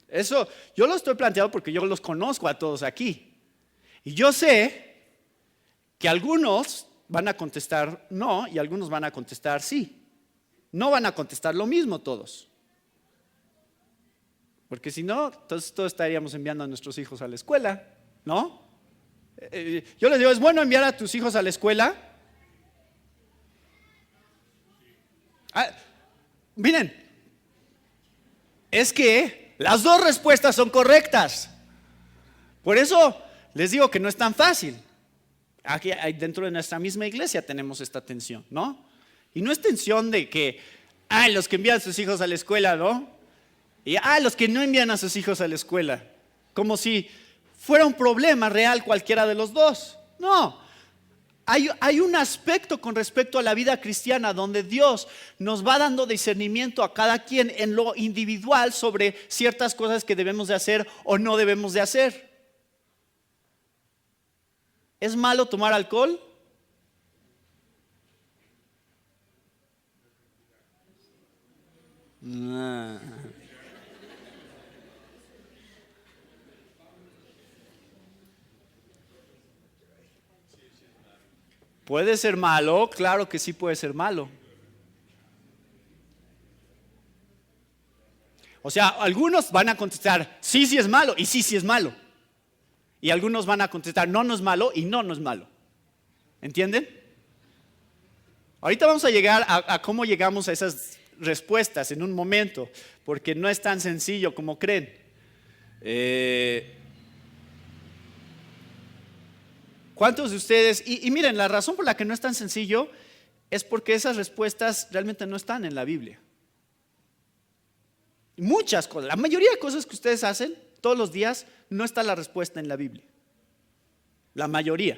eso yo lo estoy planteando porque yo los conozco a todos aquí. Y yo sé que algunos van a contestar no y algunos van a contestar sí. No van a contestar lo mismo todos. Porque si no, entonces todos estaríamos enviando a nuestros hijos a la escuela, ¿no? Yo les digo, ¿es bueno enviar a tus hijos a la escuela? Miren, es que las dos respuestas son correctas. Por eso les digo que no es tan fácil. Aquí dentro de nuestra misma iglesia tenemos esta tensión, ¿no? Y no es tensión de que, los que envían a sus hijos a la escuela, ¿no? Y los que no envían a sus hijos a la escuela. Como si fuera un problema real cualquiera de los dos. No. Hay un aspecto con respecto a la vida cristiana donde Dios nos va dando discernimiento a cada quien en lo individual sobre ciertas cosas que debemos de hacer o no debemos de hacer. ¿Es malo tomar alcohol? No. ¿Puede ser malo? Claro que sí puede ser malo. O sea, algunos van a contestar sí, sí es malo y sí, sí es malo. Y algunos van a contestar no, no es malo y no, no es malo. ¿Entienden? Ahorita vamos a llegar a cómo llegamos a esas respuestas en un momento, porque no es tan sencillo como creen. ¿Cuántos de ustedes? Y miren, la razón por la que no es tan sencillo es porque esas respuestas realmente no están en la Biblia. Muchas cosas, la mayoría de cosas que ustedes hacen todos los días, no está la respuesta en la Biblia. La mayoría.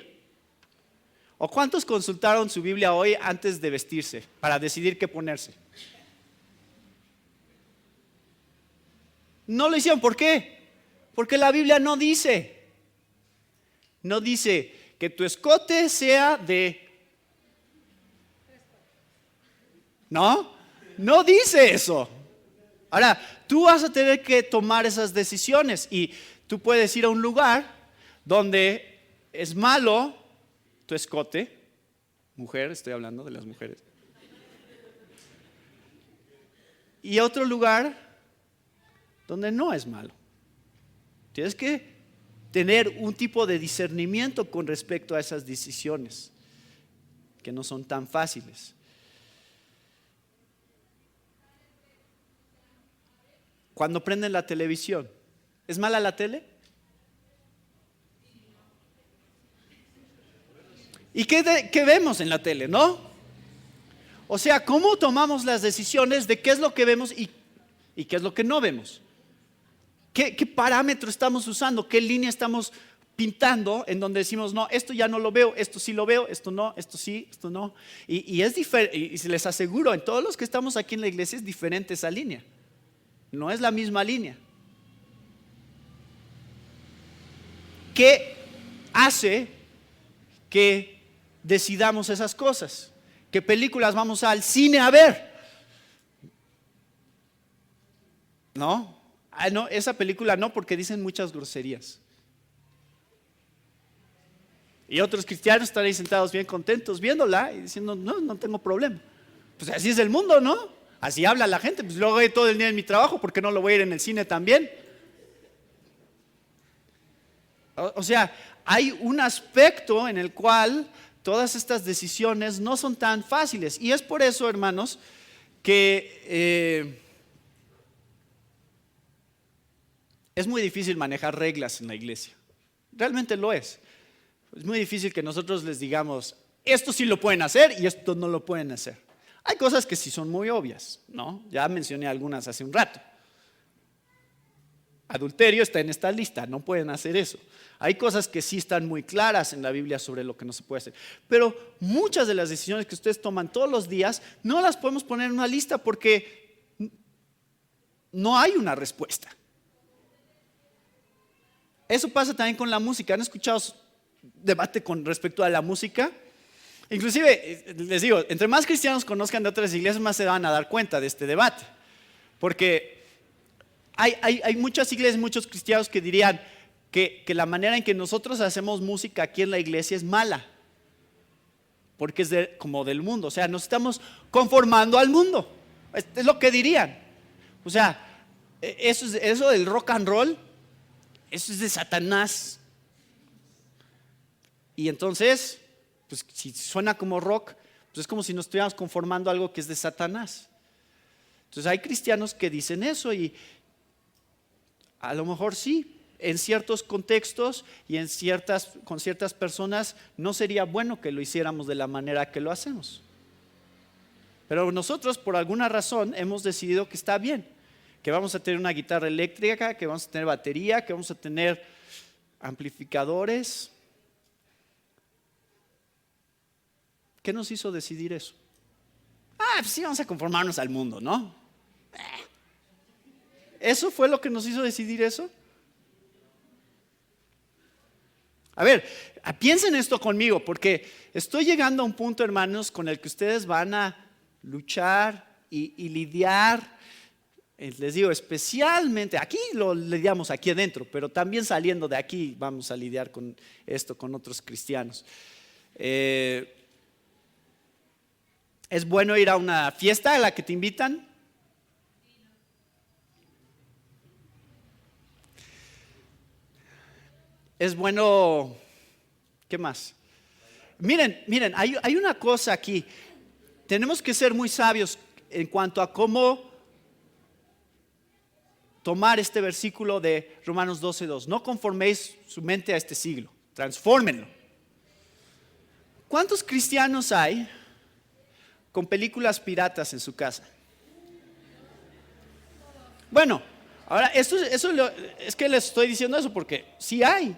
¿O cuántos consultaron su Biblia hoy antes de vestirse para decidir qué ponerse? No lo hicieron, ¿por qué? Porque la Biblia no dice que tu escote sea de... No dice eso. Ahora, tú vas a tener que tomar esas decisiones y tú puedes ir a un lugar donde es malo tu escote, mujer, estoy hablando de las mujeres, y a otro lugar donde no es malo. Tienes que tener un tipo de discernimiento con respecto a esas decisiones que no son tan fáciles. Cuando prenden la televisión, ¿es mala la tele? ¿Y qué vemos en la tele, no? O sea, ¿cómo tomamos las decisiones de qué es lo que vemos y qué es lo que no vemos? ¿Qué parámetro estamos usando? ¿Qué línea estamos pintando en donde decimos, no, esto ya no lo veo, esto sí lo veo, esto no, esto sí, esto no? Y es diferente, y les aseguro, en todos los que estamos aquí en la iglesia es diferente esa línea. No es la misma línea. ¿Qué hace que decidamos esas cosas? ¿Qué películas vamos al cine a ver? No, esa película no, porque dicen muchas groserías. Y otros cristianos están ahí sentados bien contentos viéndola y diciendo, no tengo problema. Pues así es el mundo, ¿no? Así habla la gente, pues luego voy todo el día en mi trabajo, ¿por qué no lo voy a ir en el cine también? O sea, hay un aspecto en el cual todas estas decisiones no son tan fáciles. Y es por eso, hermanos, que es muy difícil manejar reglas en la iglesia. Realmente lo es. Es muy difícil que nosotros les digamos, esto sí lo pueden hacer y esto no lo pueden hacer. Hay cosas que sí son muy obvias, ¿no? Ya mencioné algunas hace un rato. Adulterio está en esta lista, no pueden hacer eso. Hay cosas que sí están muy claras en la Biblia sobre lo que no se puede hacer. Pero muchas de las decisiones que ustedes toman todos los días no las podemos poner en una lista porque no hay una respuesta. Eso pasa también con la música. ¿Han escuchado debate con respecto a la música? Inclusive, les digo, entre más cristianos conozcan de otras iglesias, más se van a dar cuenta de este debate. Porque hay muchas iglesias, muchos cristianos que dirían que la manera en que nosotros hacemos música aquí en la iglesia es mala. Porque es como del mundo. O sea, nos estamos conformando al mundo. Es lo que dirían. O sea, eso del rock and roll, eso es de Satanás. Y entonces, pues si suena como rock, pues es como si nos estuviéramos conformando a algo que es de Satanás. Entonces hay cristianos que dicen eso y a lo mejor sí, en ciertos contextos y con ciertas personas no sería bueno que lo hiciéramos de la manera que lo hacemos. Pero nosotros por alguna razón hemos decidido que está bien, que vamos a tener una guitarra eléctrica, que vamos a tener batería, que vamos a tener amplificadores. ¿Qué nos hizo decidir eso? Pues sí, vamos a conformarnos al mundo, ¿no? ¿Eso fue lo que nos hizo decidir eso? A ver, piensen esto conmigo, porque estoy llegando a un punto, hermanos, con el que ustedes van a luchar y lidiar. Les digo, especialmente, aquí lo lidiamos aquí adentro, pero también saliendo de aquí vamos a lidiar con esto, con otros cristianos. ¿Es bueno ir a una fiesta a la que te invitan? Es bueno, ¿qué más? Miren, hay una cosa aquí. Tenemos que ser muy sabios en cuanto a cómo tomar este versículo de Romanos 12:2. No conforméis su mente a este siglo, transfórmenlo. ¿Cuántos cristianos hay con películas piratas en su casa? Bueno, ahora eso es que les estoy diciendo eso porque sí hay,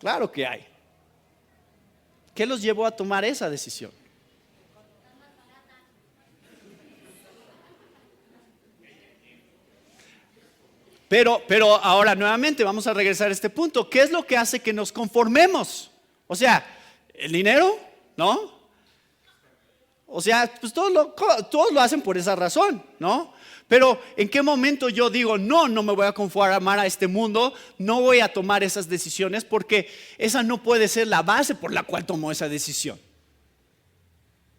claro que hay. ¿Qué los llevó a tomar esa decisión? Pero ahora nuevamente vamos a regresar a este punto. ¿Qué es lo que hace que nos conformemos? O sea, ¿el dinero? ¿No? O sea, pues todos lo hacen por esa razón, ¿no? Pero ¿en qué momento yo digo, no me voy a conformar a este mundo, no voy a tomar esas decisiones? Porque esa no puede ser la base por la cual tomo esa decisión.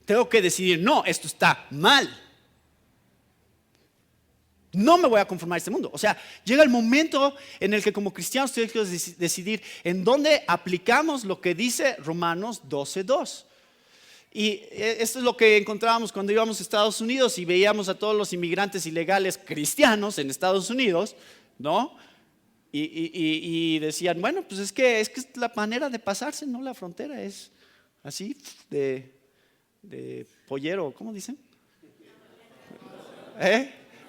Tengo que decidir, no, esto está mal. No me voy a conformar a este mundo. O sea, llega el momento en el que como cristianos tenemos que decidir en dónde aplicamos lo que dice Romanos 12:2. Y esto es lo que encontrábamos cuando íbamos a Estados Unidos y veíamos a todos los inmigrantes ilegales cristianos en Estados Unidos, ¿no? Y decían, bueno, pues es que es la manera de pasarse, ¿no? La frontera es así, de pollero, ¿cómo dicen?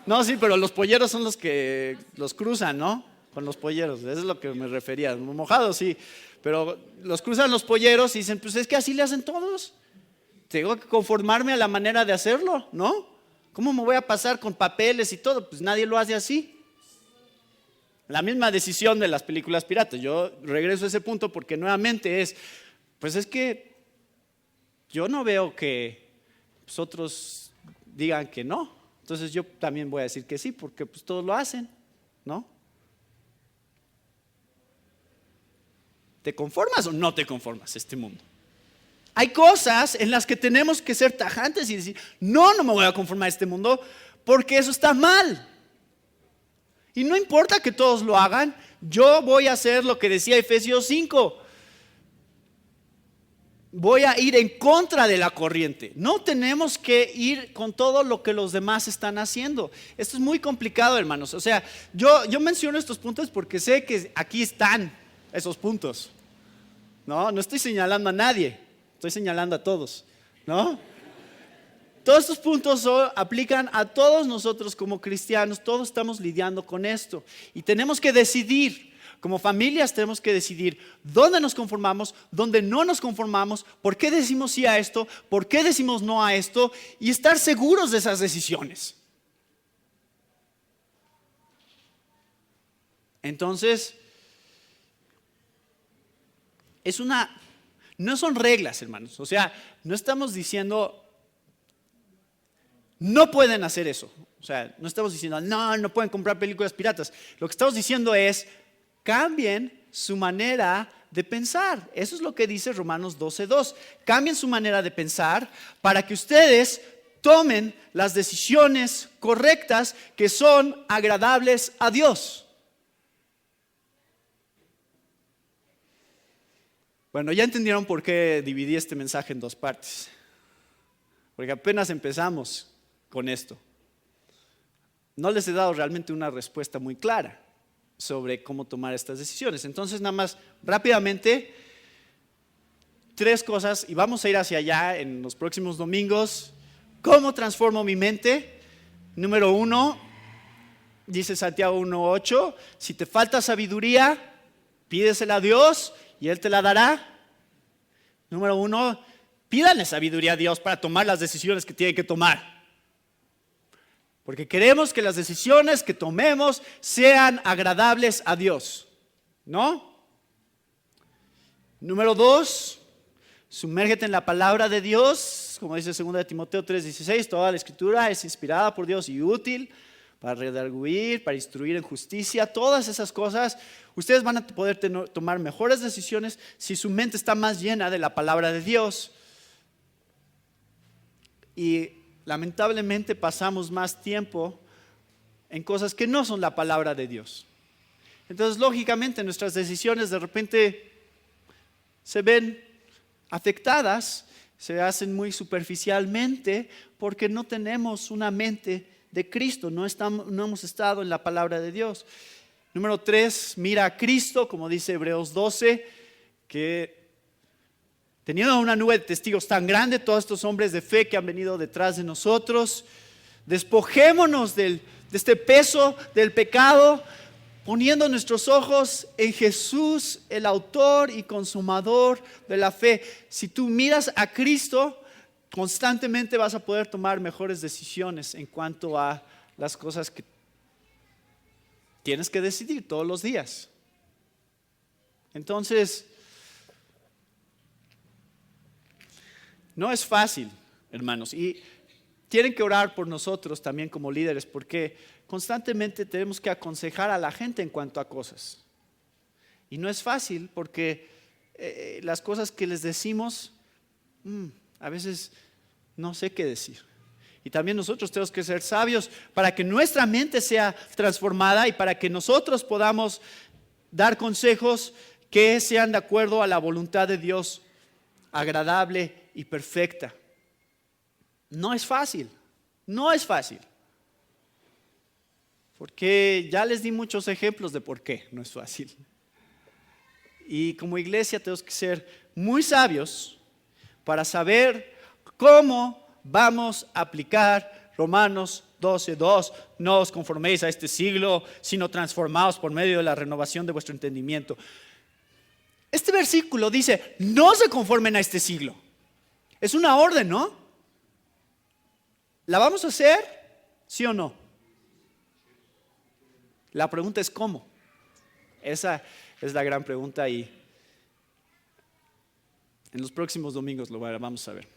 No, sí, pero los polleros son los que los cruzan, ¿no? Con los polleros, eso es lo que me refería. Mojados, sí, pero los cruzan los polleros y dicen, pues es que así le hacen todos. Tengo que conformarme a la manera de hacerlo, ¿no? ¿Cómo me voy a pasar con papeles y todo? Pues nadie lo hace así. La misma decisión de las películas piratas. Yo regreso a ese punto porque nuevamente pues es que yo no veo que pues, otros digan que no. Entonces yo también voy a decir que sí, porque pues todos lo hacen, ¿no? ¿Te conformas o no te conformas a este mundo? Hay cosas en las que tenemos que ser tajantes y decir, no me voy a conformar a este mundo porque eso está mal. Y no importa que todos lo hagan, yo voy a hacer lo que decía Efesios 5. Voy a ir en contra de la corriente. No tenemos que ir con todo lo que los demás están haciendo. Esto es muy complicado, hermanos. O sea, yo menciono estos puntos porque sé que aquí están esos puntos. No estoy señalando a nadie. Estoy señalando a todos, ¿no? Todos estos puntos aplican a todos nosotros como cristianos. Todos estamos lidiando con esto. Y tenemos que decidir, como familias tenemos que decidir dónde nos conformamos, dónde no nos conformamos, por qué decimos sí a esto, por qué decimos no a esto, y estar seguros de esas decisiones. Entonces, no son reglas, hermanos. O sea, no estamos diciendo, no pueden hacer eso. O sea, no estamos diciendo, no pueden comprar películas piratas. Lo que estamos diciendo es, cambien su manera de pensar. Eso es lo que dice Romanos 12:2. Cambien su manera de pensar para que ustedes tomen las decisiones correctas que son agradables a Dios. Bueno, ya entendieron por qué dividí este mensaje en dos partes. Porque apenas empezamos con esto. No les he dado realmente una respuesta muy clara sobre cómo tomar estas decisiones. Entonces, nada más rápidamente, 3 cosas, y vamos a ir hacia allá en los próximos domingos. ¿Cómo transformo mi mente? Número 1, dice Santiago 1:8, si te falta sabiduría, pídesela a Dios y Él te la dará. Número 1, pídanle sabiduría a Dios para tomar las decisiones que tienen que tomar. Porque queremos que las decisiones que tomemos sean agradables a Dios, ¿no? Número 2, sumérgete en la palabra de Dios, como dice 2 Timoteo 3:16, toda la escritura es inspirada por Dios y útil para redarguir, para instruir en justicia, todas esas cosas. Ustedes van a poder tomar mejores decisiones si su mente está más llena de la palabra de Dios. Y lamentablemente pasamos más tiempo en cosas que no son la palabra de Dios. Entonces, lógicamente, nuestras decisiones de repente se ven afectadas, se hacen muy superficialmente porque no tenemos una mente de Cristo, no hemos estado en la palabra de Dios. Número 3, mira a Cristo, como dice Hebreos 12, que teniendo una nube de testigos tan grande, todos estos hombres de fe que han venido detrás de nosotros, despojémonos de este peso del pecado, poniendo nuestros ojos en Jesús, el autor y consumador de la fe. Si tú miras a Cristo, constantemente vas a poder tomar mejores decisiones en cuanto a las cosas que tienes que decidir todos los días. Entonces, no es fácil, hermanos, y tienen que orar por nosotros también como líderes, porque constantemente tenemos que aconsejar a la gente en cuanto a cosas. Y no es fácil porque las cosas que les decimos, a veces no sé qué decir. Y también nosotros tenemos que ser sabios para que nuestra mente sea transformada y para que nosotros podamos dar consejos que sean de acuerdo a la voluntad de Dios, agradable y perfecta. No es fácil, no es fácil. Porque ya les di muchos ejemplos de por qué no es fácil. Y como iglesia tenemos que ser muy sabios para saber cómo vamos a aplicar Romanos 12:2. No os conforméis a este siglo, sino transformaos por medio de la renovación de vuestro entendimiento. Este versículo dice, no se conformen a este siglo. Es una orden, ¿no? ¿La vamos a hacer? ¿Sí o no? La pregunta es ¿cómo? Esa es la gran pregunta y en los próximos domingos lo vamos a ver.